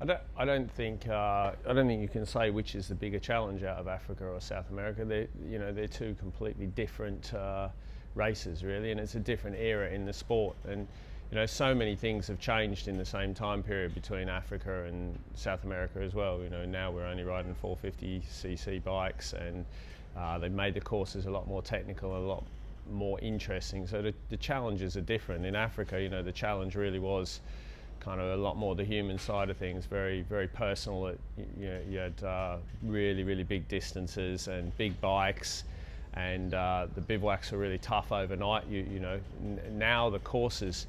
I don't think you can say which is the bigger challenge out of Africa or South America. They're two completely different races really, and it's a different era in the sport. And so many things have changed in the same time period between Africa and South America as well. Now we're only riding 450cc bikes, and they've made the courses a lot more technical and a lot more interesting. So the challenges are different. In Africa, the challenge really was kind of a lot more the human side of things, very, very personal. You had really big distances and big bikes, and the bivouacs were really tough overnight. Now the courses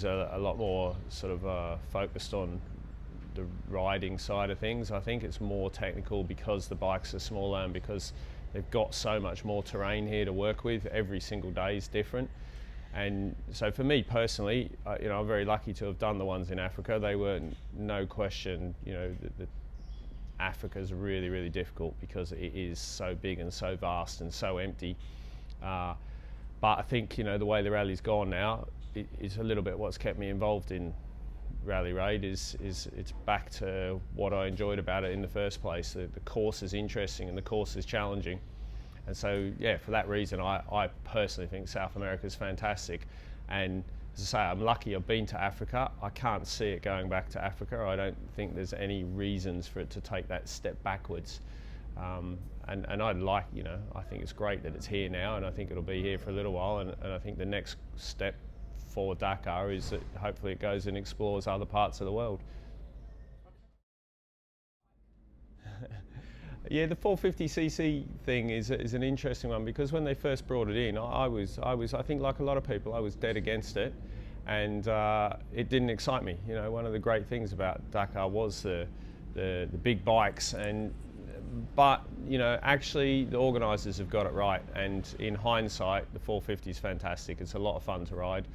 are a lot more sort of focused on the riding side of things. I think it's more technical because the bikes are smaller and because they've got so much more terrain here to work with. Every single day is different. And so for me personally, I'm very lucky to have done the ones in Africa. They were no question, Africa's really difficult because it is so big and so vast and so empty. But I think, the way the rally's gone now, it's a little bit what's kept me involved in Rally Raid is it's back to what I enjoyed about it in the first place. The course is interesting and the course is challenging. And so, for that reason, I personally think South America is fantastic. And as I say, I'm lucky I've been to Africa. I can't see it going back to Africa. I don't think there's any reasons for it to take that step backwards. And I'd like, I think it's great that it's here now, and I think it'll be here for a little while. And I think the next step for Dakar is that hopefully it goes and explores other parts of the world. Yeah, the 450cc thing is an interesting one, because when they first brought it in, I think like a lot of people, I was dead against it, and it didn't excite me. One of the great things about Dakar was the big bikes, but actually the organisers have got it right, and in hindsight the 450 is fantastic. It's a lot of fun to ride.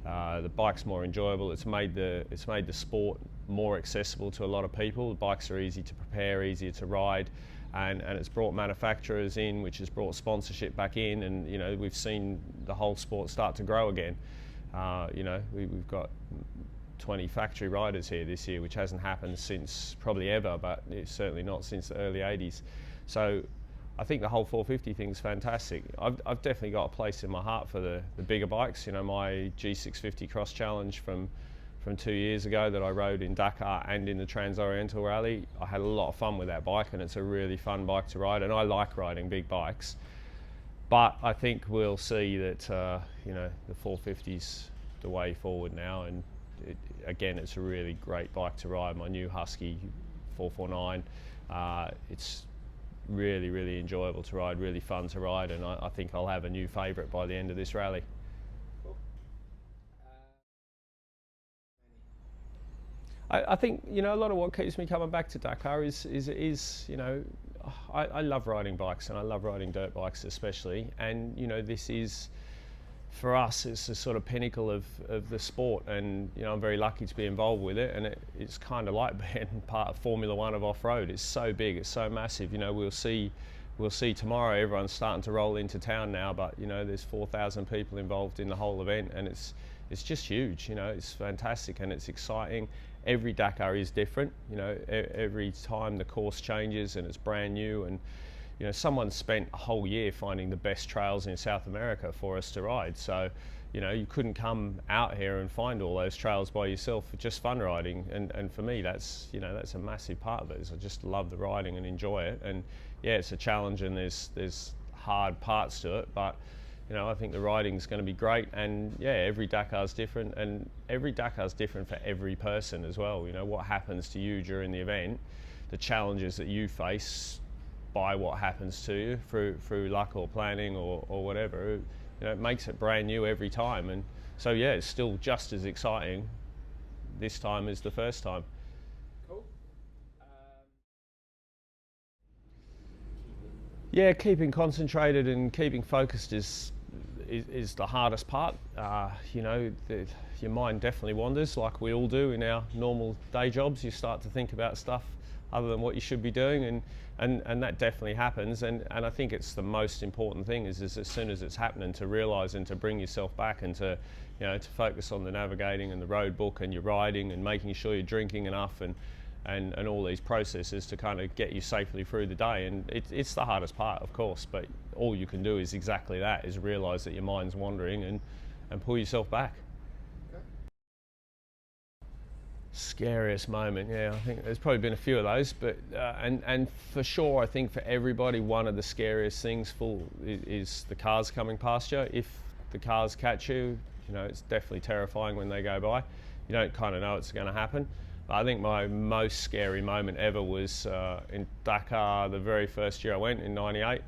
The bike's more enjoyable. It's made the sport more accessible to a lot of people. The bikes are easy to prepare, easier to ride, and it's brought manufacturers in, which has brought sponsorship back in, and we've seen the whole sport start to grow again. We've got 20 factory riders here this year, which hasn't happened since probably ever, but it's certainly not since the early 80s. So I think the whole 450 thing's fantastic. I've definitely got a place in my heart for the bigger bikes. My G650 Cross Challenge from 2 years ago that I rode in Dakar and in the Trans-Oriental Rally, I had a lot of fun with that bike, and it's a really fun bike to ride, and I like riding big bikes. But I think we'll see that the 450's the way forward now, and again, it's a really great bike to ride. My new Husky 449, it's really enjoyable to ride, really fun to ride, and I think I'll have a new favourite by the end of this rally. I think a lot of what keeps me coming back to Dakar is I love riding bikes, and I love riding dirt bikes especially, and this is, for us, it's the sort of pinnacle of the sport, and I'm very lucky to be involved with it, and it's kind of like being part of Formula One of off-road. It's so big, it's so massive. We'll see tomorrow, everyone's starting to roll into town now, but there's 4,000 people involved in the whole event, and it's just huge. It's fantastic and it's exciting. Every Dakar is different. Every time the course changes and it's brand new, and someone spent a whole year finding the best trails in South America for us to ride. So, you couldn't come out here and find all those trails by yourself for just fun riding. And for me, that's a massive part of it. Is I just love the riding and enjoy it. And yeah, it's a challenge, and there's hard parts to it, but I think the riding's going to be great. And yeah, every Dakar's different, and every Dakar's different for every person as well. What happens to you during the event, the challenges that you face by what happens to you through luck or planning or whatever, it makes it brand new every time. And so yeah, it's still just as exciting this time as the first time. Cool. Yeah, keeping concentrated and keeping focused is the hardest part. Your mind definitely wanders, like we all do in our normal day jobs. You start to think about stuff other than what you should be doing, and that definitely happens, and I think it's the most important thing is as soon as it's happening to realise and to bring yourself back and to to focus on the navigating and the road book and your riding and making sure you're drinking enough and all these processes to kind of get you safely through the day. And it's the hardest part, of course, but all you can do is exactly that, is realise that your mind's wandering and pull yourself back. Scariest moment, yeah, I think there's probably been a few of those, but and for sure, I think for everybody, one of the scariest things is the cars coming past you. If the cars catch you, it's definitely terrifying when they go by. You don't kind of know it's going to happen. But I think my most scary moment ever was in Dakar, the very first year I went in '98.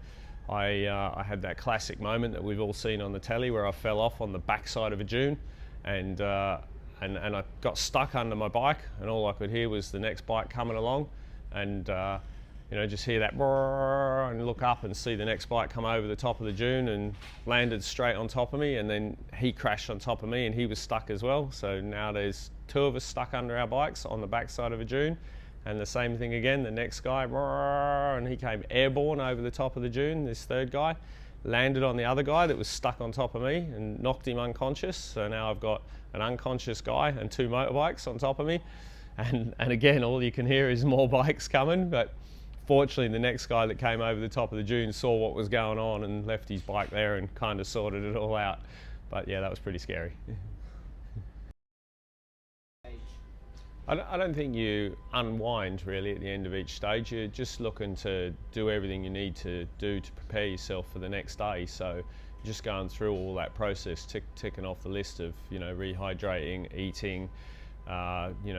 I had that classic moment that we've all seen on the telly where I fell off on the backside of a dune, and I got stuck under my bike, and all I could hear was the next bike coming along, and just hear that brrr, and look up and see the next bike come over the top of the dune and landed straight on top of me, and then he crashed on top of me and he was stuck as well. So now there's two of us stuck under our bikes on the backside of a dune, and the same thing again, the next guy, brrr, and he came airborne over the top of the dune, this third guy, landed on the other guy that was stuck on top of me and knocked him unconscious. So now I've got an unconscious guy and two motorbikes on top of me, and again all you can hear is more bikes coming. But fortunately the next guy that came over the top of the dune saw what was going on and left his bike there and kind of sorted it all out. But yeah, that was pretty scary. I don't think you unwind really at the end of each stage. You're just looking to do everything you need to do to prepare yourself for the next day. So just going through all that process, ticking off the list of rehydrating, eating,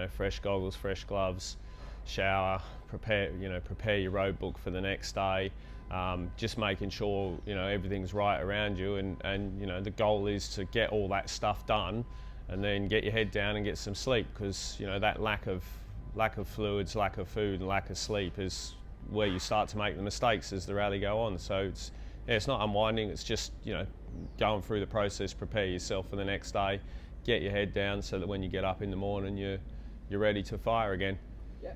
fresh goggles, fresh gloves, shower, prepare your road book for the next day. Just making sure everything's right around you, and the goal is to get all that stuff done and then get your head down and get some sleep, because that lack of fluids, lack of food and lack of sleep is where you start to make the mistakes as the rally go on. So it's not unwinding, it's just going through the process, prepare yourself for the next day, get your head down so that when you get up in the morning you're ready to fire again. Yeah.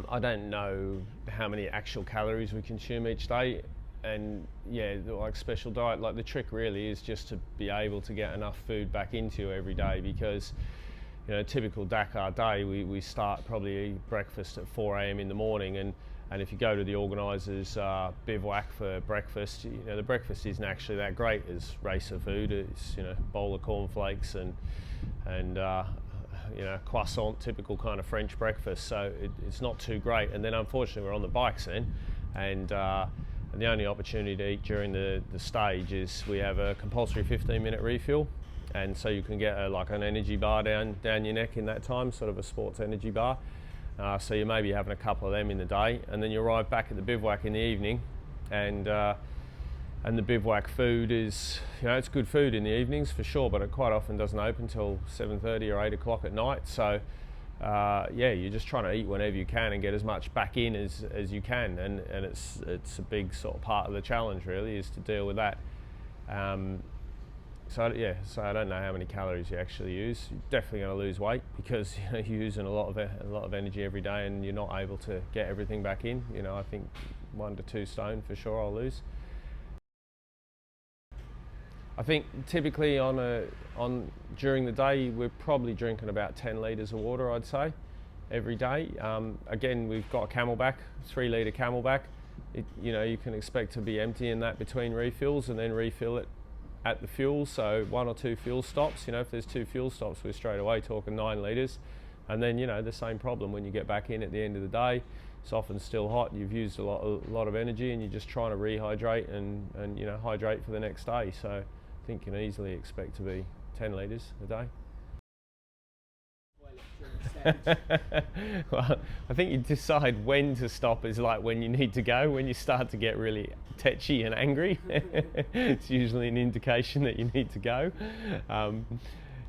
I don't know how many actual calories we consume each day, and yeah, like special diet, like the trick really is just to be able to get enough food back into you every day, because typical Dakar day, we start probably breakfast at 4 a.m. in the morning, and if you go to the organisers' bivouac for breakfast, the breakfast isn't actually that great as racer food. It's a bowl of cornflakes and croissant, typical kind of French breakfast. So it's not too great. And then unfortunately we're on the bikes then, and the only opportunity to eat during the stage is we have a compulsory 15-minute refuel, and so you can get like an energy bar down your neck in that time, sort of a sports energy bar. So you may be having a couple of them in the day, and then you arrive back at the bivouac in the evening, and the bivouac food is, it's good food in the evenings for sure, but it quite often doesn't open till 7:30 or 8 o'clock at night. So you're just trying to eat whenever you can and get as much back in as you can, and it's a big sort of part of the challenge really, is to deal with that. So I don't know how many calories you actually use. You're definitely going to lose weight because you're using a lot of energy every day, and you're not able to get everything back in. I think 1 to 2 stone for sure I'll lose. I think typically during the day we're probably drinking about 10 litres of water, I'd say, every day. Again, we've got a Camelback, 3 litre Camelback. You can expect to be emptying that between refills and then refill it at the fuel, so 1 or 2 fuel stops. If there's 2 fuel stops, we're straight away talking 9 litres. And then the same problem when you get back in at the end of the day. It's often still hot, you've used a lot of energy, and you're just trying to rehydrate and hydrate for the next day. So I think you can easily expect to be 10 litres a day. Well, I think you decide when to stop is like when you need to go. When you start to get really tetchy and angry, it's usually an indication that you need to go.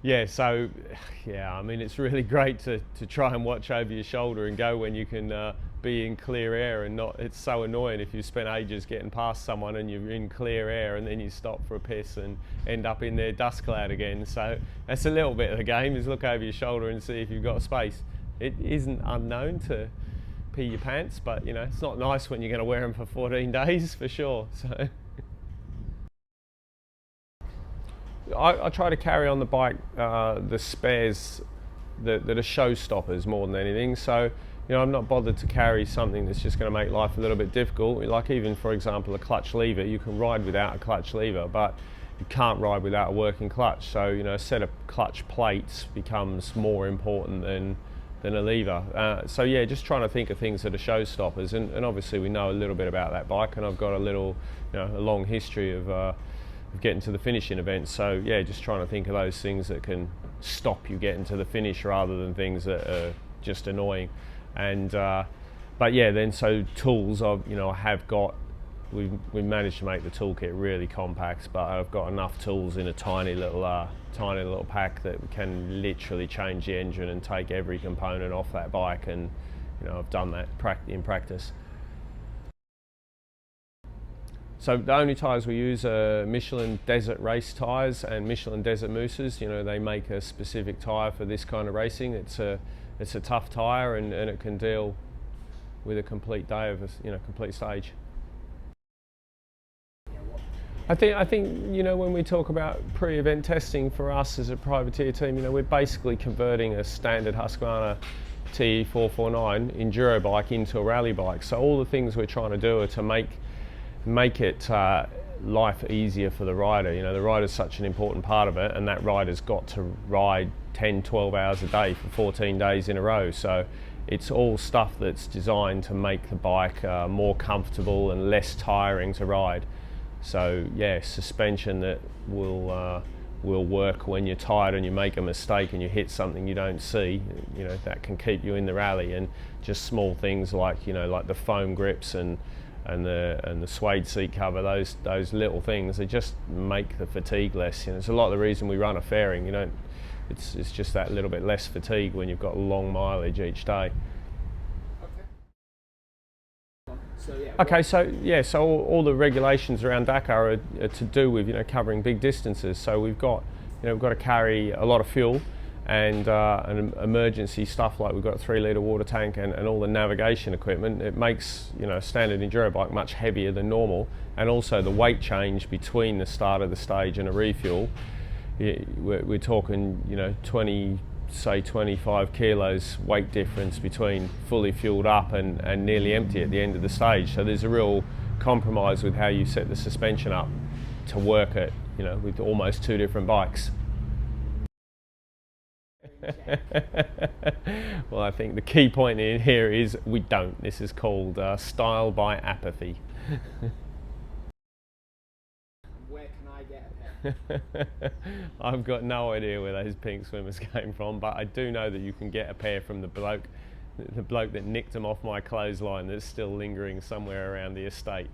It's really great to try and watch over your shoulder and go when you can be in clear air, and not. It's so annoying if you spend ages getting past someone and you're in clear air and then you stop for a piss and end up in their dust cloud again. So that's a little bit of the game, is look over your shoulder and see if you've got space. it isn't unknown to pee your pants, but you know, it's not nice when you're going to wear them for 14 days for sure. So I try to carry on the bike the spares that are showstoppers more than anything. So you know, I'm not bothered to carry something that's just going to make life a little bit difficult. Like even, for example, a clutch lever. You can ride without a clutch lever, but you can't ride without a working clutch. So you know, a set of clutch plates becomes more important than a lever. So yeah, just trying to think of things that are showstoppers. And obviously we know a little bit about that bike, and I've got a little, you know, a long history of getting to the finishing events. So yeah, just trying to think of those things that can stop you getting to the finish rather than things that are just annoying. And but yeah, then so tools, I have got. We managed to make the toolkit really compact, but I've got enough tools in a tiny little pack that can literally change the engine and take every component off that bike. And you know, I've done that in practice. So the only tyres we use are Michelin Desert Race tyres and Michelin Desert Mousses. You know, they make a specific tyre for this kind of racing. It's a tough tyre, and it can deal with a complete day of complete stage. I think you know, when we talk about pre-event testing for us as a privateer team, you know, we're basically converting a standard Husqvarna TE449 enduro bike into a rally bike. So all the things we're trying to do are to make it life easier for the rider. You know, the rider's such an important part of it, and that rider's got to ride 10-12 hours a day for 14 days in a row. So it's all stuff that's designed to make the bike more comfortable and less tiring to ride. So yeah, suspension that will work when you're tired and you make a mistake and you hit something you don't see. You know, that can keep you in the rally. And just small things like, you know, like the foam grips and the suede seat cover, those little things, they just make the fatigue less. You know, it's a lot of the reason we run a fairing. You know, it's just that little bit less fatigue when you've got long mileage each day. So all the regulations around Dakar are to do with, you know, covering big distances. So we've got to carry a lot of fuel and emergency stuff, like we've got a 3-litre water tank and all the navigation equipment. It makes, you know, a standard enduro bike much heavier than normal, and also the weight change between the start of the stage and a refuel. We're talking, you know, 25 kilos weight difference between fully fueled up and nearly empty at the end of the stage. So there's a real compromise with how you set the suspension up to work it, you know, with almost 2 different bikes. Well, I think the key point in here is we don't. This is called style by apathy. Where can I get a pair? I've got no idea where those pink swimmers came from, but I do know that you can get a pair from the bloke that nicked them off my clothesline that's still lingering somewhere around the estate.